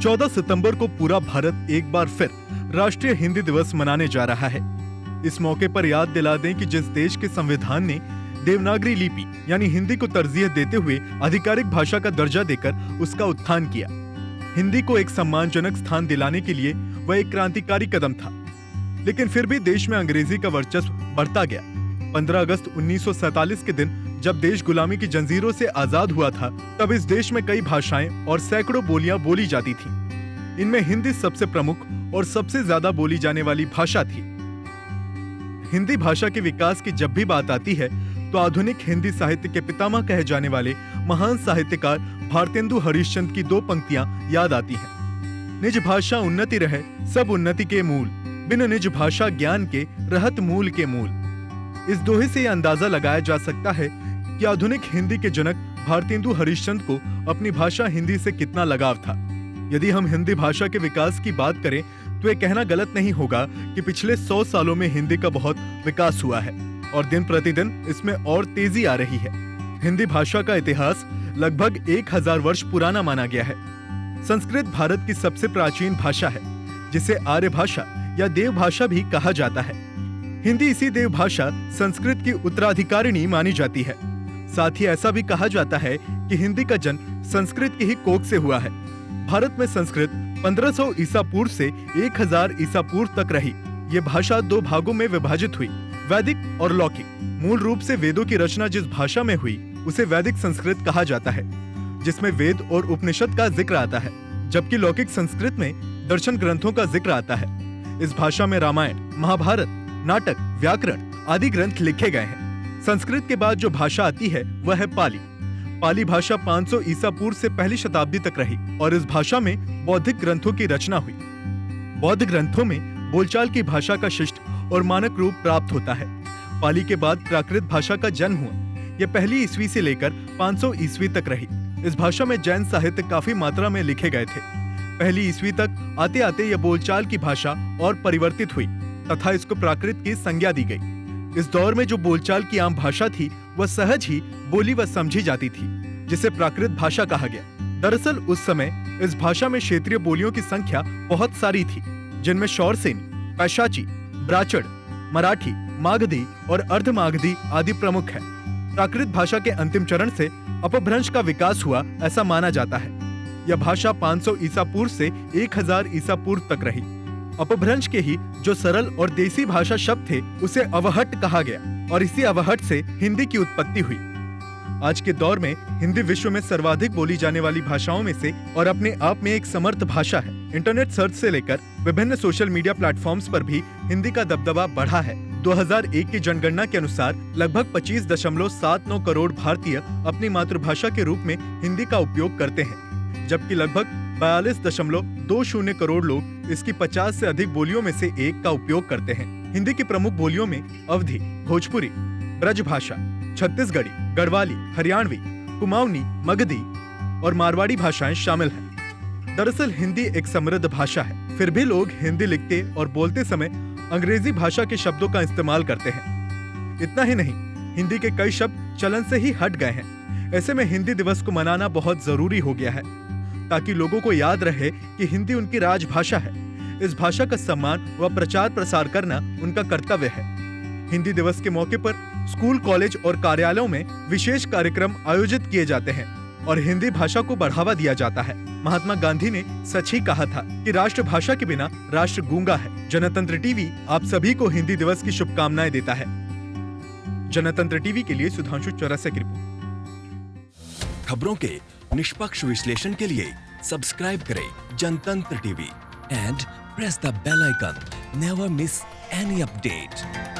14 सितंबर को पूरा भारत एक बार फिर राष्ट्रीय हिंदी दिवस मनाने जा रहा है। इस मौके पर याद दिला दें कि जिस देश के संविधान ने देवनागरी लिपि यानी हिंदी को तरजीह देते हुए आधिकारिक भाषा का दर्जा देकर उसका उत्थान किया, हिंदी को एक सम्मानजनक स्थान दिलाने के लिए वह एक क्रांतिकारी कदम था। लेकिन फिर भी देश में अंग्रेजी का वर्चस्व बढ़ता गया। 15 अगस्त 1947 के दिन जब देश गुलामी की जंजीरों से आजाद हुआ था, तब इस देश में कई भाषाएं और सैकड़ों बोलियां बोली जाती थीं। इनमें हिंदी सबसे प्रमुख और सबसे ज्यादा बोली जाने वाली भाषा थी। हिंदी भाषा के विकास की जब भी बात आती है तो आधुनिक हिंदी साहित्य के पितामह कहे जाने वाले महान साहित्यकार भारतेंदु हरिश्चंद्र की 2 पंक्तियां याद आती हैं। निज भाषा उन्नति रहे सब उन्नति के मूल, बिन निज भाषा ज्ञान के रहत मूल के मूल। इस दोहे से यह अंदाजा लगाया जा सकता है कि आधुनिक हिंदी के जनक भारतेंदु हरिश्चंद्र को अपनी भाषा हिंदी से कितना लगाव था। यदि हम हिंदी भाषा के विकास की बात करें तो ये कहना गलत नहीं होगा कि पिछले 100 सालों में हिंदी का बहुत विकास हुआ है और दिन प्रतिदिन इसमें और तेजी आ रही है। हिंदी भाषा का इतिहास लगभग 1000 वर्ष पुराना माना गया है। संस्कृत भारत की सबसे प्राचीन भाषा है, जिसे आर्य भाषा या देव भाषा भी कहा जाता है। हिंदी इसी देव भाषा संस्कृत की उत्तराधिकारिणी मानी जाती है। साथ ही ऐसा भी कहा जाता है कि हिंदी का जन्म संस्कृत की ही कोख से हुआ है। भारत में संस्कृत 1500 ईसा पूर्व से 1000 ईसा पूर्व तक रही। ये भाषा 2 भागों में विभाजित हुई, वैदिक और लौकिक। मूल रूप से वेदों की रचना जिस भाषा में हुई उसे वैदिक संस्कृत कहा जाता है, जिसमें वेद और उपनिषद का जिक्र आता है, जबकि लौकिक संस्कृत में दर्शन ग्रंथों का जिक्र आता है। इस भाषा में रामायण, महाभारत, नाटक, व्याकरण आदि ग्रंथ लिखे गए हैं। संस्कृत के बाद जो भाषा आती है वह है पाली। पाली भाषा 500 ईसा पूर्व से पहली शताब्दी तक रही और इस भाषा में बौद्धिक ग्रंथों की रचना हुई। बौद्ध ग्रंथों में बोलचाल की भाषा का शिष्ट और मानक रूप प्राप्त होता है। पाली के बाद प्राकृत भाषा का जन्म हुआ। यह पहली ईस्वी से लेकर 500 ईस्वी तक रही। इस भाषा में जैन साहित्य काफी मात्रा में लिखे गए थे। पहली ईस्वी तक आते आते यह बोलचाल की भाषा और परिवर्तित हुई तथा इसको प्राकृत की संज्ञा दी गई। इस दौर में जो बोलचाल की आम भाषा थी वह सहज ही बोली व समझी जाती थी, जिसे प्राकृत भाषा कहा गया। दरअसल उस समय इस भाषा में क्षेत्रीय बोलियों की संख्या बहुत सारी थी, जिनमें शौरसेनी, पैशाची, ब्राचड़, मराठी, मागधी और अर्धमागधी आदि प्रमुख है। प्राकृत भाषा के अंतिम चरण से अपभ्रंश का विकास हुआ ऐसा माना जाता है। यह भाषा 500 ईसा पूर्व से 1000 ईसा पूर्व तक रही। अपभ्रंश के ही जो सरल और देसी भाषा शब्द थे उसे अवहट कहा गया और इसी अवहट से हिंदी की उत्पत्ति हुई। आज के दौर में हिंदी विश्व में सर्वाधिक बोली जाने वाली भाषाओं में से और अपने आप में एक समर्थ भाषा है। इंटरनेट सर्च से लेकर विभिन्न सोशल मीडिया प्लेटफॉर्म्स पर भी हिंदी का दबदबा बढ़ा है। 2001 की जनगणना के अनुसार लगभग 25.79 करोड़ भारतीय अपनी मातृभाषा के रूप में हिंदी का उपयोग करते हैं, जबकि लगभग 42.20 करोड़ लोग इसकी 50 से अधिक बोलियों में से एक का उपयोग करते हैं। हिंदी की प्रमुख बोलियों में अवधी, भोजपुरी, ब्रजभाषा, छत्तीसगढ़ी, गढ़वाली, हरियाणवी, कुमाऊनी, मगधी और मारवाड़ी भाषाएं शामिल हैं। दरअसल हिंदी एक समृद्ध भाषा है, फिर भी लोग हिंदी लिखते और बोलते समय अंग्रेजी भाषा के शब्दों का इस्तेमाल करते हैं। इतना ही नहीं, हिंदी के कई शब्द चलन से ही हट गए हैं। ऐसे में हिंदी दिवस को मनाना बहुत जरूरी हो गया है, ताकि लोगों को याद रहे कि हिंदी उनकी राजभाषा है। इस भाषा का सम्मान व प्रचार प्रसार करना उनका कर्तव्य है। हिंदी दिवस के मौके पर स्कूल, कॉलेज और कार्यालयों में विशेष कार्यक्रम आयोजित किए जाते हैं और हिंदी भाषा को बढ़ावा दिया जाता है। महात्मा गांधी ने सच ही कहा था कि राष्ट्रभाषा के बिना राष्ट्र गूंगा है। जनतंत्र टीवी आप सभी को हिंदी दिवस की शुभकामनाएं देता है। जनतंत्र टीवी के लिए सुधांशु चौरसिया की रिपोर्ट। खबरों के निष्पक्ष विश्लेषण के लिए सब्सक्राइब करें Jantantra TV and press the bell icon. Never miss any update.